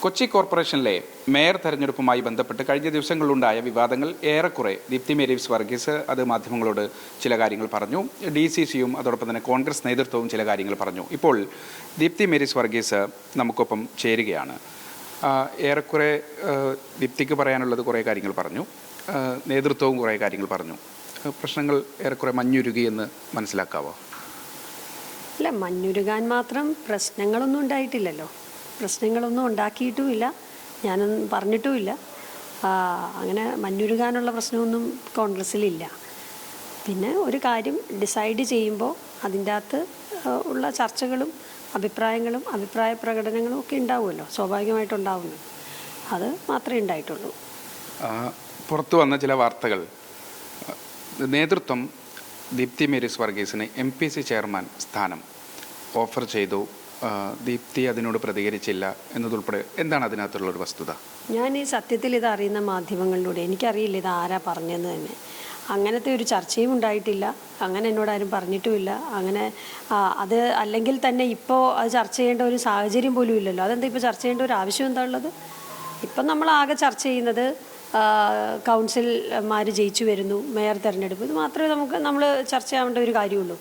കൊച്ചി കോർപ്പറേഷനിലെ മേയർ തെരഞ്ഞെടുപ്പുമായി ബന്ധപ്പെട്ട് കഴിഞ്ഞ ദിവസങ്ങളിലുണ്ടായ വിവാദങ്ങൾ ഏറെക്കുറെ ദീപ്തി മേരീസ് വർഗീസ് അത് മാധ്യമങ്ങളോട് ചില കാര്യങ്ങൾ പറഞ്ഞു. DCCയും അതോടൊപ്പം തന്നെ കോൺഗ്രസ് നേതൃത്വവും ചില കാര്യങ്ങൾ പറഞ്ഞു. ഇപ്പോൾ ദീപ്തി മേരീസ് വർഗീസ് നമുക്കൊപ്പം ചേരുകയാണ്. ഏറെക്കുറെ ദീപ്തിക്ക് പറയാനുള്ളത് കുറേ കാര്യങ്ങൾ പറഞ്ഞു, നേതൃത്വവും കുറേ കാര്യങ്ങൾ പറഞ്ഞു. പ്രശ്നങ്ങൾ ഏറെക്കുറെ മഞ്ഞുരുകിയെന്ന് മനസ്സിലാക്കാവോ? അല്ല, മഞ്ഞുരുകാൻ മാത്രം പ്രശ്നങ്ങളൊന്നും ഉണ്ടായിട്ടില്ലല്ലോ. പ്രശ്നങ്ങളൊന്നും ഉണ്ടാക്കിയിട്ടുമില്ല, ഞാനൊന്നും പറഞ്ഞിട്ടുമില്ല. അങ്ങനെ മഞ്ഞുരുകാനുള്ള പ്രശ്നമൊന്നും കോൺഗ്രസ്സിലില്ല. പിന്നെ ഒരു കാര്യം ഡിസൈഡ് ചെയ്യുമ്പോൾ അതിൻ്റെ അകത്ത് ഉള്ള ചർച്ചകളും അഭിപ്രായങ്ങളും അഭിപ്രായ പ്രകടനങ്ങളും ഒക്കെ ഉണ്ടാവുമല്ലോ, സ്വാഭാവികമായിട്ടുണ്ടാവുന്നു. അത് മാത്രമേ ഉണ്ടായിട്ടുള്ളൂ. പുറത്തു വന്ന ചില വാർത്തകൾ, നേതൃത്വം ദീപ്തി മേരീസ് വർഗീസിന് MPC ചെയർമാൻ സ്ഥാനം ഓഫർ ചെയ്തു, ദീപ്തി അതിനോട് പ്രതികരിച്ചില്ല എന്നതുൾപ്പെടെ എന്താണ് അതിനകത്തുള്ളൊരു വസ്തുത? ഞാൻ ഈ സത്യത്തിൽ ഇത് അറിയുന്ന മാധ്യമങ്ങളിലൂടെ, എനിക്കറിയില്ല ഇത് ആരാ പറഞ്ഞതെന്ന് തന്നെ. അങ്ങനത്തെ ഒരു ചർച്ചയും ഉണ്ടായിട്ടില്ല, അങ്ങനെ എന്നോട് ആരും പറഞ്ഞിട്ടുമില്ല. അങ്ങനെ അത് അല്ലെങ്കിൽ തന്നെ ഇപ്പോൾ അത് ചർച്ച ചെയ്യേണ്ട ഒരു സാഹചര്യം പോലും ഇല്ലല്ലോ. അതെന്താ ഇപ്പോൾ ചർച്ച ചെയ്യേണ്ട ഒരു ആവശ്യം എന്താ ഉള്ളത്? ഇപ്പം നമ്മൾ ആകെ ചർച്ച ചെയ്യുന്നത് കൗൺസിൽമാർ ജയിച്ചു വരുന്നു, മേയർ തെരഞ്ഞെടുപ്പ്, ഇത് മാത്രമേ നമ്മൾ ചർച്ച ചെയ്യാവേണ്ട ഒരു കാര്യമുള്ളൂ.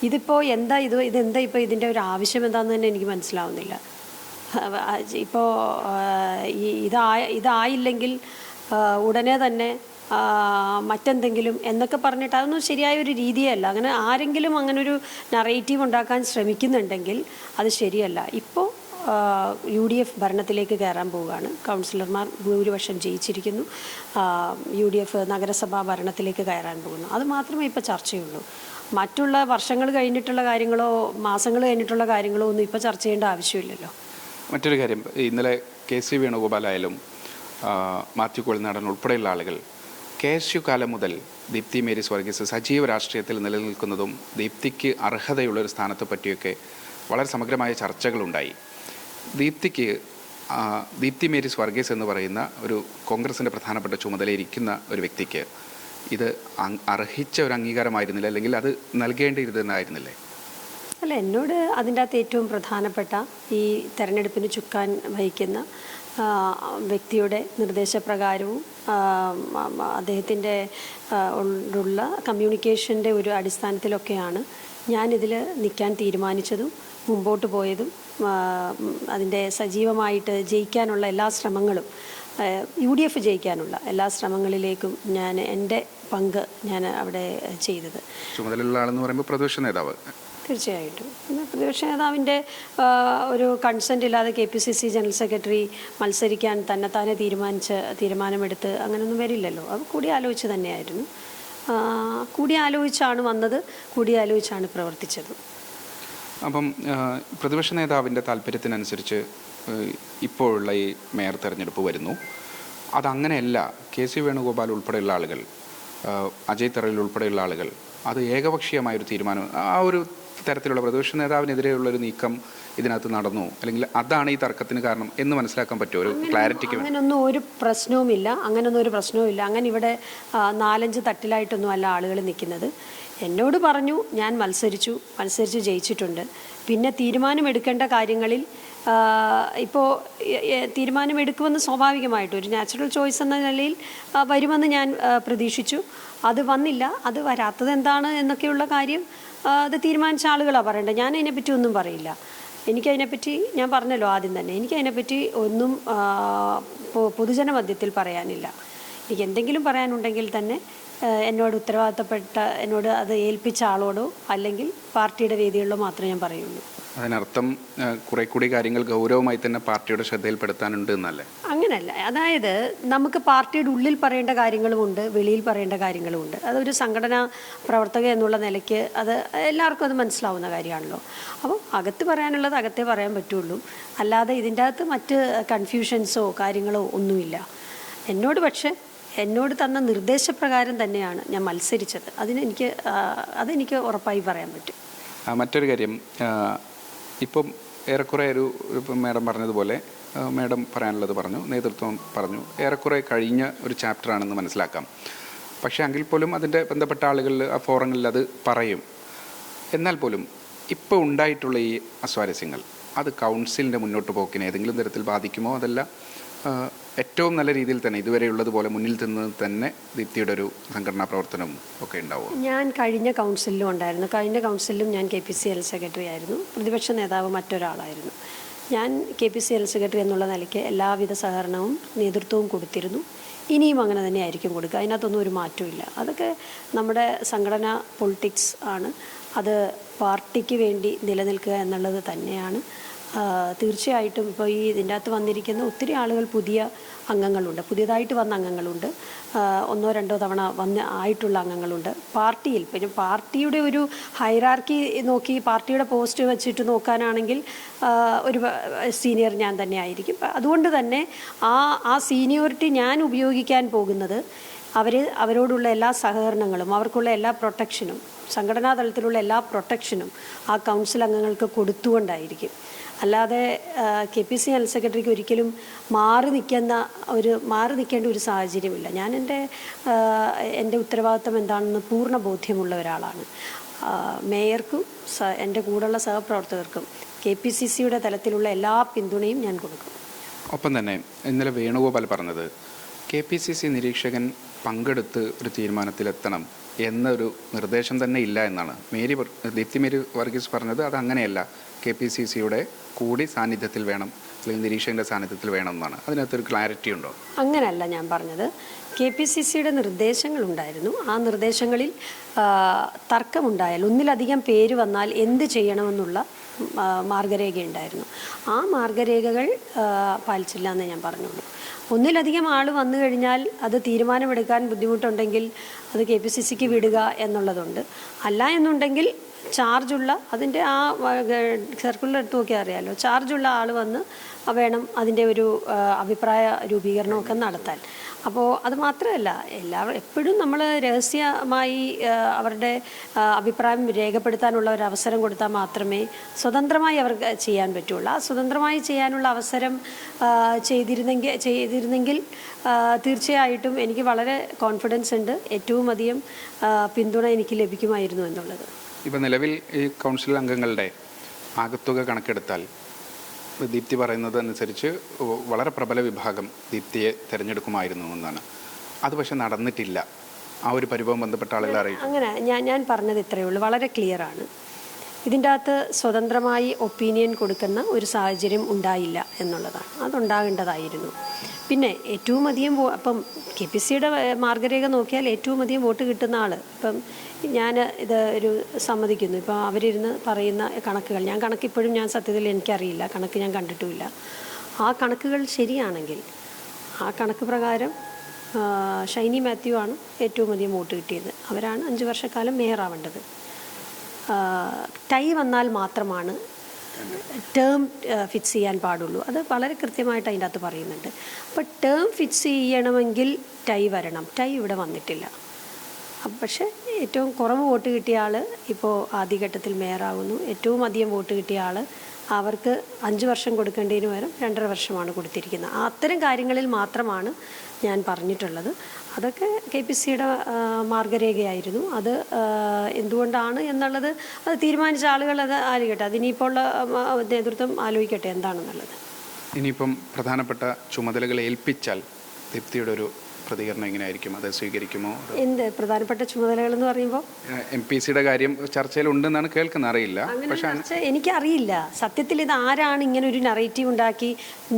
ഇതിപ്പോൾ ഇതെന്താ ഇപ്പോൾ ഇതിൻ്റെ ഒരു ആവശ്യം എന്താണെന്ന് തന്നെ എനിക്ക് മനസ്സിലാവുന്നില്ല. ഇപ്പോൾ ഇതായില്ലെങ്കിൽ ഉടനെ തന്നെ മറ്റെന്തെങ്കിലും എന്നൊക്കെ പറഞ്ഞിട്ട് അതൊന്നും ശരിയായ ഒരു രീതിയല്ല. അങ്ങനെ ആരെങ്കിലും അങ്ങനൊരു നറേറ്റീവ് ഉണ്ടാക്കാൻ ശ്രമിക്കുന്നുണ്ടെങ്കിൽ അത് ശരിയല്ല. ഇപ്പോൾ UDF ഭരണത്തിലേക്ക് കയറാൻ പോവുകയാണ്. കൗൺസിലർമാർ ഭൂരിപക്ഷം ജയിച്ചിരിക്കുന്നു. UDF നഗരസഭാ ഭരണത്തിലേക്ക് കയറാൻ പോകുന്നു. അത് മാത്രമേ ഇപ്പോൾ ചർച്ചയുള്ളൂ. മറ്റുള്ള വർഷങ്ങൾ കഴിഞ്ഞിട്ടുള്ള കാര്യങ്ങളോ മാസങ്ങൾ കഴിഞ്ഞിട്ടുള്ള കാര്യങ്ങളോ ഒന്നും ഇപ്പോൾ ചർച്ച ചെയ്യേണ്ട ആവശ്യമില്ലല്ലോ. മറ്റൊരു കാര്യം, ഇന്നലെ KC വേണുഗോപാലായാലും മാത്യു കുഴൽനാടൻ ഉൾപ്പെടെയുള്ള ആളുകൾ KSU കാലം മുതൽ ദീപ്തി മേരീസ് വർഗീസ് സജീവ രാഷ്ട്രീയത്തിൽ നിലനിൽക്കുന്നതും ദീപ്തിക്ക് അർഹതയുള്ളൊരു സ്ഥാനത്തെ പറ്റിയൊക്കെ വളരെ സമഗ്രമായ ചർച്ചകളുണ്ടായി. ദീപ്തി മേരീസ് വർഗീസ് എന്ന് പറയുന്ന ഒരു കോൺഗ്രസിൻ്റെ പ്രധാനപ്പെട്ട ചുമതലയിരിക്കുന്ന ഒരു വ്യക്തിക്ക് ഇത് അർഹിച്ച ഒരു അംഗീകാരമായിരുന്നില്ല, അല്ലെങ്കിൽ അത് നൽകേണ്ടിയിരുന്നായിരുന്നില്ലേ? അല്ല, എന്നോട് അതിൻ്റെ അകത്ത് ഏറ്റവും പ്രധാനപ്പെട്ട ഈ തെരഞ്ഞെടുപ്പിന് ചുക്കാൻ വഹിക്കുന്ന വ്യക്തിയുടെ നിർദ്ദേശപ്രകാരവും അദ്ദേഹത്തിൻ്റെ ഉള്ള കമ്മ്യൂണിക്കേഷൻ്റെ ഒരു അടിസ്ഥാനത്തിലൊക്കെയാണ് ഞാനിതിൽ നിൽക്കാൻ തീരുമാനിച്ചതും മുമ്പോട്ട് പോയതും. അതിൻ്റെ സജീവമായിട്ട് ജയിക്കാനുള്ള എല്ലാ ശ്രമങ്ങളും, UDF ജയിക്കാനുള്ള എല്ലാ ശ്രമങ്ങളിലേക്കും എൻ്റെ പങ്ക് ഞാൻ അവിടെ ചെയ്തത്. ചുമതലയുള്ള ആളെന്ന് പറയുമ്പോൾ പ്രതിപക്ഷ നേതാവ് തീർച്ചയായിട്ടും. പിന്നെ പ്രതിപക്ഷ നേതാവിൻ്റെ ഒരു കൺസെൻ്റ് ഇല്ലാതെ KPCC ജനറൽ സെക്രട്ടറി മത്സരിക്കാൻ തന്നെത്താനെ തീരുമാനമെടുത്ത് അങ്ങനെയൊന്നും വരില്ലല്ലോ. അത് കൂടിയാലോചിച്ച് തന്നെയായിരുന്നു. കൂടിയാലോചിച്ചാണ് വന്നത്, കൂടിയാലോചിച്ചാണ് പ്രവർത്തിച്ചത്. അപ്പം പ്രതിപക്ഷ നേതാവിൻ്റെ താല്പര്യത്തിനനുസരിച്ച് ഇപ്പോഴുള്ള ഈ മേയർ തെരഞ്ഞെടുപ്പ് വരുന്നു. അതങ്ങനെയല്ല. KC വേണുഗോപാൽ ഉൾപ്പെടെയുള്ള ആളുകൾ, അജയ് തറയിൽ ഉൾപ്പെടെയുള്ള ആളുകൾ, അത് ഏകപക്ഷീയമായൊരു തീരുമാനം, ആ ഒരു തരത്തിലുള്ള പ്രതിപക്ഷ നേതാവിനെതിരെയുള്ളൊരു നീക്കം ഇതിനകത്ത് നടന്നു, അല്ലെങ്കിൽ അതാണ് ഈ തർക്കത്തിന് കാരണം എന്ന് മനസ്സിലാക്കാൻ പറ്റുമോ? ഒരു ക്ലാരിറ്റിക്ക് അങ്ങനെയൊന്നും ഒരു പ്രശ്നവുമില്ല. അങ്ങനെ ഇവിടെ 4-5 തട്ടിലായിട്ടൊന്നും അല്ല ആളുകൾ നിൽക്കുന്നത്. എന്നോട് പറഞ്ഞു, ഞാൻ മത്സരിച്ച് ജയിച്ചിട്ടുണ്ട്. പിന്നെ തീരുമാനമെടുക്കേണ്ട കാര്യങ്ങളിൽ ഇപ്പോൾ തീരുമാനമെടുക്കുമെന്ന് സ്വാഭാവികമായിട്ടും ഒരു നാച്ചുറൽ ചോയ്സ് എന്ന നിലയിൽ വരുമെന്ന് ഞാൻ പ്രതീക്ഷിച്ചു. അത് വന്നില്ല. അത് വരാത്തത് എന്താണ് എന്നൊക്കെയുള്ള കാര്യം അത് തീരുമാനിച്ച ആളുകളാണ് പറയേണ്ടത്. ഞാൻ അതിനെപ്പറ്റി ഒന്നും പറയില്ല. എനിക്കതിനെപ്പറ്റി, ഞാൻ പറഞ്ഞല്ലോ ആദ്യം തന്നെ, എനിക്കതിനെപ്പറ്റി ഒന്നും പൊതുജന മധ്യത്തിൽ പറയാനില്ല. എനിക്ക് എന്തെങ്കിലും പറയാനുണ്ടെങ്കിൽ തന്നെ എന്നോട് അത് ഏൽപ്പിച്ച ആളോടോ അല്ലെങ്കിൽ പാർട്ടിയുടെ വേദികളിലോ മാത്രമേ ഞാൻ പറയുള്ളൂ. അതിനർത്ഥം കുറെ കൂടി കാര്യങ്ങൾ ഗൗരവമായി തന്നെ പാർട്ടിയുടെ ശ്രദ്ധയിൽപ്പെടുത്താനുണ്ട് എന്നല്ലേ? അങ്ങനെയല്ല. അതായത് നമുക്ക് പാർട്ടിയുടെ ഉള്ളിൽ പറയേണ്ട കാര്യങ്ങളുമുണ്ട്, വെളിയിൽ പറയേണ്ട കാര്യങ്ങളുമുണ്ട്. അതൊരു സംഘടനാ പ്രവർത്തക എന്നുള്ള നിലയ്ക്ക് അത് എല്ലാവർക്കും അത് മനസ്സിലാവുന്ന കാര്യമാണല്ലോ. അപ്പോൾ അകത്ത് പറയാനുള്ളത് അകത്തേ പറയാൻ പറ്റുള്ളൂ. അല്ലാതെ ഇതിൻ്റെ അകത്ത് മറ്റ് കൺഫ്യൂഷൻസോ കാര്യങ്ങളോ ഒന്നുമില്ല. എന്നോട് തന്ന നിർദ്ദേശപ്രകാരം തന്നെയാണ് ഞാൻ മത്സരിച്ചത്. അതെനിക്ക് ഉറപ്പായി പറയാൻ പറ്റും. മറ്റൊരു കാര്യം, ഇപ്പം ഏറെക്കുറെ ഇപ്പം മാഡം പറഞ്ഞതുപോലെ മാഡം പറയാനുള്ളത് പറഞ്ഞു, നേതൃത്വം പറഞ്ഞു, ഏറെക്കുറെ കഴിഞ്ഞ ഒരു ചാപ്റ്ററാണെന്ന് മനസ്സിലാക്കാം. പക്ഷേ എങ്കിൽ പോലും അതിൻ്റെ ബന്ധപ്പെട്ട ആളുകളിൽ ആ ഫോറങ്ങളിൽ അത് പറയും. എന്നാൽ പോലും ഇപ്പോൾ ഉണ്ടായിട്ടുള്ള ഈ അസ്വാരസ്യങ്ങൾ അത് കൗൺസിലിൻ്റെ മുന്നോട്ട് പോക്കിനെ ഏതെങ്കിലും തരത്തിൽ ബാധിക്കുമോ? അതല്ല ഏറ്റവും നല്ല രീതിയിൽ തന്നെ ഇതുവരെയുള്ളതുപോലെ മുന്നിൽ നിന്ന് തന്നെ ദീപ്തിയുടെ ഒരു സംഘടനാ പ്രവർത്തനം ഒക്കെ ഉണ്ടാവുമോ? ഞാൻ കഴിഞ്ഞ കൗൺസിലിലും ഉണ്ടായിരുന്നു. കഴിഞ്ഞ കൗൺസിലിലും ഞാൻ KPCL സെക്രട്ടറി ആയിരുന്നു. പ്രതിപക്ഷ നേതാവ് മറ്റൊരാളായിരുന്നു. ഞാൻ KPCL സെക്രട്ടറി എന്നുള്ള നിലയ്ക്ക് എല്ലാവിധ സഹകരണവും നേതൃത്വവും കൊടുത്തിരുന്നു. ഇനിയും അങ്ങനെ തന്നെ ആയിരിക്കും കൊടുക്കുക. അതിനകത്തൊന്നും ഒരു മാറ്റമില്ല. അതൊക്കെ നമ്മുടെ സംഘടന പൊളിറ്റിക്സ് ആണ്. അത് പാർട്ടിക്ക് വേണ്ടി നിലനിൽക്കുക എന്നുള്ളത് തന്നെയാണ്. തീർച്ചയായിട്ടും ഇപ്പോൾ ഇതിൻ്റെ അകത്ത് വന്നിരിക്കുന്ന ഒത്തിരി ആളുകൾ പുതിയ അംഗങ്ങളുണ്ട്, പുതിയതായിട്ട് വന്ന അംഗങ്ങളുണ്ട്, ഒന്നോ രണ്ടോ തവണ ആയിട്ടുള്ള അംഗങ്ങളുണ്ട്. പാർട്ടിയിൽ പിന്നെ പാർട്ടിയുടെ ഒരു ഹൈറാർക്കി നോക്കി പാർട്ടിയുടെ പോസ്റ്റ് വെച്ചിട്ട് നോക്കാനാണെങ്കിൽ ഒരു സീനിയർ ഞാൻ തന്നെ ആയിരിക്കും. അതുകൊണ്ട് തന്നെ ആ സീനിയോറിറ്റി ഞാൻ ഉപയോഗിക്കാൻ പോകുന്നത് അവരോടുള്ള എല്ലാ സഹകരണങ്ങളും അവർക്കുള്ള എല്ലാ പ്രൊട്ടക്ഷനും സംഘടനാ തലത്തിലുള്ള എല്ലാ പ്രൊട്ടക്ഷനും ആ കൗൺസിൽ അംഗങ്ങൾക്ക് കൊടുത്തുകൊണ്ടായിരിക്കും. അല്ലാതെ KPCL സെക്രട്ടറിക്ക് ഒരിക്കലും മാറി നിൽക്കേണ്ട ഒരു സാഹചര്യമില്ല. ഞാൻ എൻ്റെ ഉത്തരവാദിത്തം എന്താണെന്ന് പൂർണ്ണ ബോധ്യമുള്ള ഒരാളാണ്. മേയർക്കും എൻ്റെ കൂടെയുള്ള സഹപ്രവർത്തകർക്കും KPCCയുടെ തലത്തിലുള്ള എല്ലാ പിന്തുണയും ഞാൻ കൊടുക്കും. ഒപ്പം തന്നെ ഇന്നലെ വേണുഗോപാൽ പറഞ്ഞത് KPCC നിരീക്ഷകൻ പങ്കെടുത്ത് ഒരു തീരുമാനത്തിലെത്തണം എന്നൊരു നിർദ്ദേശം തന്നെ ഇല്ല എന്നാണ്. ദീപ്തി മേരി വർഗീസ് പറഞ്ഞത് അത് അങ്ങനെയല്ല, KPCCയുടെ കൂടി സാന്നിധ്യത്തിൽ വേണം, അല്ലെങ്കിൽ നിരീക്ഷകൻ്റെ സാന്നിധ്യത്തിൽ വേണം എന്നാണ്. അതിനകത്തൊരു ക്ലാരിറ്റി ഉണ്ടോ? അങ്ങനെയല്ല ഞാൻ പറഞ്ഞത്. KPCCയുടെ നിർദ്ദേശങ്ങളുണ്ടായിരുന്നു. ആ നിർദ്ദേശങ്ങളിൽ തർക്കമുണ്ടായാൽ ഒന്നിലധികം പേര് വന്നാൽ എന്ത് ചെയ്യണമെന്നുള്ള മാർഗരേഖയുണ്ടായിരുന്നു. ആ മാർഗരേഖകൾ പാലിച്ചില്ല എന്നേ ഞാൻ പറഞ്ഞുള്ളൂ. ഒന്നിലധികം ആൾ വന്നു കഴിഞ്ഞാൽ അത് തീരുമാനമെടുക്കാൻ ബുദ്ധിമുട്ടുണ്ടെങ്കിൽ അത് KPCCക്ക് വിടുക എന്നുള്ളതുണ്ട്. അല്ല എന്നുണ്ടെങ്കിൽ ചാർജുള്ള അതിൻ്റെ ആ സർക്കുലർ എടുത്ത് നോക്കിയാൽ അറിയാമല്ലോ, ചാർജുള്ള ആൾ വന്ന് വേണം അതിൻ്റെ ഒരു അഭിപ്രായ രൂപീകരണമൊക്കെ നടത്താൻ. അപ്പോൾ അത് മാത്രമല്ല, എപ്പോഴും നമ്മൾ രഹസ്യമായി അവരുടെ അഭിപ്രായം രേഖപ്പെടുത്താനുള്ള ഒരു അവസരം കൊടുത്താൽ മാത്രമേ സ്വതന്ത്രമായി അവർക്ക് ചെയ്യാൻ പറ്റുള്ളൂ. ആ സ്വതന്ത്രമായി ചെയ്യാനുള്ള അവസരം ചെയ്തിരുന്നെങ്കിൽ തീർച്ചയായിട്ടും എനിക്ക് വളരെ കോൺഫിഡൻസ് ഉണ്ട്, ഏറ്റവും അധികം പിന്തുണ എനിക്ക് ലഭിക്കുമായിരുന്നു എന്നുള്ളത്. ഇപ്പം നിലവിൽ ഈ കൗൺസിൽ അംഗങ്ങളുടെ ആകത്തുക കണക്കെടുത്താൽ ദീപ്തി പറയുന്നത് അനുസരിച്ച് വളരെ പ്രബല വിഭാഗം ദീപ്തിയെ തിരഞ്ഞെടുക്കുമായിരുന്നു എന്നാണ്. അത് പക്ഷെ നടന്നിട്ടില്ല. ആ ഒരു പരിഭവം ബന്ധപ്പെട്ട ആളുകളെ അറിയിച്ചു. അങ്ങനെ ഞാൻ പറഞ്ഞത് ഇത്രയേ ഉള്ളൂ, വളരെ ക്ലിയറാണ്. ഇതിൻ്റെ അകത്ത് സ്വതന്ത്രമായി ഒപ്പീനിയൻ കൊടുക്കുന്ന ഒരു സാഹചര്യം ഉണ്ടായില്ല എന്നുള്ളതാണ്. അതുണ്ടാകേണ്ടതായിരുന്നു. പിന്നെ ഏറ്റവും അധികം അപ്പം KPCCയുടെ മാർഗരേഖ നോക്കിയാൽ ഏറ്റവും അധികം വോട്ട് കിട്ടുന്ന ആൾ, ഇപ്പം ഞാൻ ഇത് ഒരു സമ്മതിക്കുന്നു. ഇപ്പോൾ അവരിരുന്ന് പറയുന്ന കണക്കുകൾ, കണക്കിപ്പോഴും സത്യത്തിൽ എനിക്കറിയില്ല, കണക്ക് ഞാൻ കണ്ടിട്ടുമില്ല. ആ കണക്കുകൾ ശരിയാണെങ്കിൽ ആ കണക്ക് പ്രകാരം ഷൈനി മാത്യു ആണ് ഏറ്റവും അധികം വോട്ട് കിട്ടിയത്. അവരാണ് 5 വർഷക്കാലം മേയറാവേണ്ടത്. ടൈ വന്നാൽ മാത്രമാണ് ടേം ഫിക്സ് ചെയ്യാൻ പാടുള്ളൂ. അത് വളരെ കൃത്യമായിട്ട് അതിൻ്റെ അകത്ത് പറയുന്നുണ്ട്. അപ്പോൾ ടേം ഫിക്സ് ചെയ്യണമെങ്കിൽ ടൈ വരണം. ടൈ ഇവിടെ വന്നിട്ടില്ല. പക്ഷേ ഏറ്റവും കുറവ് വോട്ട് കിട്ടിയ ആൾ ഇപ്പോൾ ആദ്യഘട്ടത്തിൽ മേയറാകുന്നു. ഏറ്റവും അധികം വോട്ട് കിട്ടിയ ആൾ അവർക്ക് 5 വർഷം കൊടുക്കേണ്ടതിന് പകരം 2.5 വർഷമാണ് കൊടുത്തിരിക്കുന്നത്. അത്തരം കാര്യങ്ങളിൽ മാത്രമാണ് ഞാൻ പറഞ്ഞിട്ടുള്ളത്. അതൊക്കെ KPCCയുടെ മാർഗരേഖയായിരുന്നു. അത് എന്തുകൊണ്ടാണ് എന്നുള്ളത് അത് തീരുമാനിച്ച ആളുകൾ അത് ആലോചിക്കട്ടെ. അതിനിപ്പോൾ ഉള്ള നേതൃത്വം ആലോചിക്കട്ടെ എന്താണെന്നുള്ളത്. ഇനിയിപ്പം പ്രധാനപ്പെട്ട ചുമതലകൾ ഏൽപ്പിച്ചാൽ ദീപ്തിയുടെ ഒരു പ്രതികരണം എങ്ങനെയായിരിക്കും? അത് സ്വീകരിക്കുമോ? എന്ത് പ്രധാനപ്പെട്ട ചുമതലകൾ എന്ന് പറയുമ്പോൾ MPCയുടെ കാര്യം ചർച്ചയിലുണ്ടെന്നാണ് കേൾക്കുന്നത്, അറിയില്ല. പക്ഷേ എനിക്കറിയില്ല സത്യത്തിൽ ഇത് ആരാണ് ഇങ്ങനെ ഒരു നറേറ്റീവ് ഉണ്ടാക്കി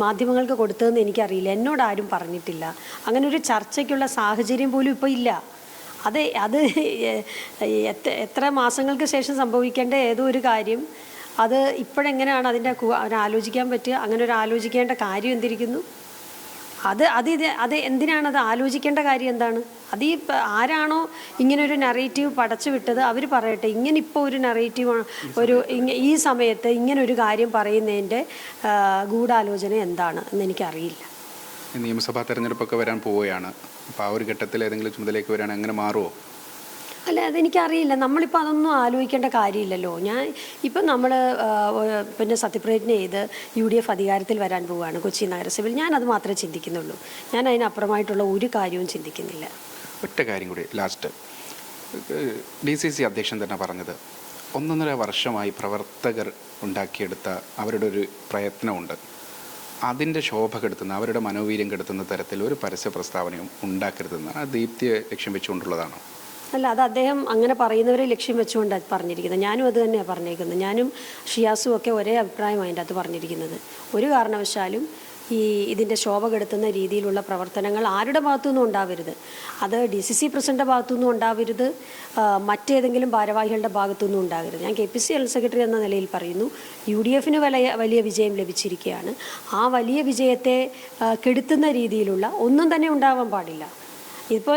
മാധ്യമങ്ങൾക്ക് കൊടുത്തതെന്ന് എനിക്കറിയില്ല. എന്നോട് ആരും പറഞ്ഞിട്ടില്ല. അങ്ങനെ ഒരു ചർച്ചയ്ക്കുള്ള സാഹചര്യം പോലും ഇപ്പോൾ ഇല്ല. അത് എത്ര മാസങ്ങൾക്ക് ശേഷം സംഭവിക്കേണ്ട ഏതോ ഒരു കാര്യം അത് ഇപ്പോഴെങ്ങനെയാണ് ആലോചിക്കാൻ പറ്റുക? അങ്ങനെ ഒരു ആലോചിക്കേണ്ട കാര്യം എന്തിരിക്കുന്നു? അത് എന്തിനാണത് ആലോചിക്കേണ്ട കാര്യം എന്താണ്? അത് ആരാണോ ഇങ്ങനൊരു നറേറ്റീവ് പടച്ചു വിട്ടത് അവർ പറയട്ടെ. ഇങ്ങനെ ഇപ്പോൾ ഒരു നറേറ്റീവ് ഈ സമയത്ത് ഇങ്ങനൊരു കാര്യം പറയുന്നതിൻ്റെ ഗൂഢാലോചന എന്താണ് എന്ന് എനിക്കറിയില്ല. നിയമസഭാ തെരഞ്ഞെടുപ്പൊക്കെ വരാൻ പോവുകയാണ്. അപ്പോൾ ആ ഒരു ഘട്ടത്തിൽ ഏതെങ്കിലും ചുമതലയ്ക്ക് വരാൻ അങ്ങനെ മാറുമോ? അല്ല, അതെനിക്കറിയില്ല. നമ്മളിപ്പോൾ അതൊന്നും ആലോചിക്കേണ്ട കാര്യമില്ലല്ലോ. നമ്മൾ പിന്നെ സത്യപ്രതിജ്ഞ ചെയ്ത് UDF അധികാരത്തിൽ വരാൻ പോവുകയാണ് കൊച്ചി നഗരസഭയിൽ. ഞാനത് മാത്രമേ ചിന്തിക്കുന്നുള്ളൂ. ഞാൻ അതിനപ്പുറമായിട്ടുള്ള ഒരു കാര്യവും ചിന്തിക്കുന്നില്ല. ഒറ്റ കാര്യം കൂടി ലാസ്റ്റ്. DCC അധ്യക്ഷൻ തന്നെ പറഞ്ഞത് 1.5 വർഷമായി പ്രവർത്തകർ ഉണ്ടാക്കിയെടുത്ത അവരുടെ ഒരു പ്രയത്നമുണ്ട്. അതിൻ്റെ ശോഭ കെടുത്തുന്ന, അവരുടെ മനോവീര്യം കെടുത്തുന്ന തരത്തിൽ ഒരു പരസ്യ പ്രസ്താവനയും ഉണ്ടാക്കരുതെന്ന് ആ ദീപ്തിയെ ലക്ഷ്യം വെച്ചുകൊണ്ടുള്ളതാണ്. അല്ല, അത് അദ്ദേഹം അങ്ങനെ പറയുന്നവരെ ലക്ഷ്യം വെച്ചുകൊണ്ടാണ് പറഞ്ഞിരിക്കുന്നത്. ഞാനും അത് തന്നെയാണ് പറഞ്ഞിരിക്കുന്നത്. ഞാനും ഷിയാസും ഒക്കെ ഒരേ അഭിപ്രായമാണ് അതിൻ്റെ അകത്ത് പറഞ്ഞിരിക്കുന്നത്. ഒരു കാരണവശാലും ഇതിൻ്റെ ശോഭ കെടുത്തുന്ന രീതിയിലുള്ള പ്രവർത്തനങ്ങൾ ആരുടെ ഭാഗത്തുനിന്നും ഉണ്ടാവരുത്. അത് DCC പ്രസിഡൻ്റെ ഭാഗത്തുനിന്നും ഉണ്ടാവരുത്, മറ്റേതെങ്കിലും ഭാരവാഹികളുടെ ഭാഗത്തുനിന്നും ഉണ്ടാകരുത്. ഞാൻ KPC ജനറൽ സെക്രട്ടറി എന്ന നിലയിൽ പറയുന്നു, UDF വലിയ വിജയം ലഭിച്ചിരിക്കുകയാണ്. ആ വലിയ വിജയത്തെ കെടുത്തുന്ന രീതിയിലുള്ള ഒന്നും തന്നെ ഉണ്ടാവാൻ പാടില്ല. ഇപ്പോൾ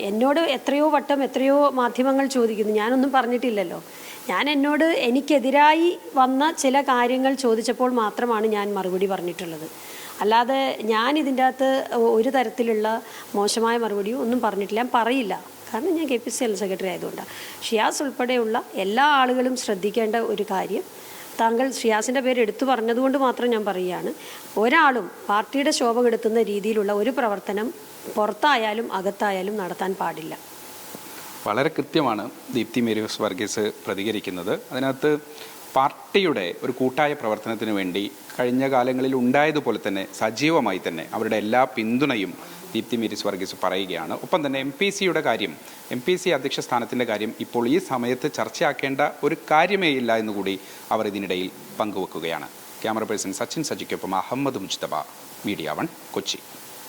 എന്നോട് എത്രയോ വട്ടം എത്രയോ മാധ്യമങ്ങൾ ചോദിക്കുന്നു, ഞാനൊന്നും പറഞ്ഞിട്ടില്ലല്ലോ. എനിക്കെതിരായി വന്ന ചില കാര്യങ്ങൾ ചോദിച്ചപ്പോൾ മാത്രമാണ് ഞാൻ മറുപടി പറഞ്ഞിട്ടുള്ളത്. അല്ലാതെ ഞാൻ ഇതിൻ്റെ അകത്ത് ഒരു തരത്തിലുള്ള മോശമായ മറുപടിയോ ഒന്നും പറഞ്ഞിട്ടില്ല, ഞാൻ പറയില്ല. കാരണം ഞാൻ KPC ജനറൽ സെക്രട്ടറി ആയതുകൊണ്ടാണ്. ഷിയാസ് ഉൾപ്പെടെയുള്ള എല്ലാ ആളുകളും ശ്രദ്ധിക്കേണ്ട ഒരു കാര്യം, താങ്കൾ ഷിയാസിൻ്റെ പേര് എടുത്തു പറഞ്ഞതുകൊണ്ട് മാത്രം ഞാൻ പറയുകയാണ്, ഒരാളും പാർട്ടിയുടെ ശോഭ കെടുത്തുന്ന രീതിയിലുള്ള ഒരു പ്രവർത്തനം പുറത്തായാലും അകത്തായാലും നടത്താൻ പാടില്ല. വളരെ കൃത്യമാണ് ദീപ്തി മേരീസ് വർഗീസ് പ്രതികരിക്കുന്നത്. അതിനകത്ത് പാർട്ടിയുടെ ഒരു കൂട്ടായ പ്രവർത്തനത്തിന് വേണ്ടി കഴിഞ്ഞ കാലങ്ങളിൽ ഉണ്ടായതുപോലെ തന്നെ സജീവമായി തന്നെ അവരുടെ എല്ലാ പിന്തുണയും ദീപ്തി മേരീസ് വർഗീസ് പറയുകയാണ്. ഒപ്പം തന്നെ MPCയുടെ കാര്യം, MPC അധ്യക്ഷ സ്ഥാനത്തിൻ്റെ കാര്യം ഇപ്പോൾ ഈ സമയത്ത് ചർച്ചയാക്കേണ്ട ഒരു കാര്യമേ ഇല്ല എന്നുകൂടി അവർ ഇതിനിടയിൽ പങ്കുവെക്കുകയാണ്. ക്യാമറ പേഴ്സൺ സച്ചിൻ സജിക്കൊപ്പം അഹമ്മദ് മുജ്തബ, മീഡിയ 1 കൊച്ചി.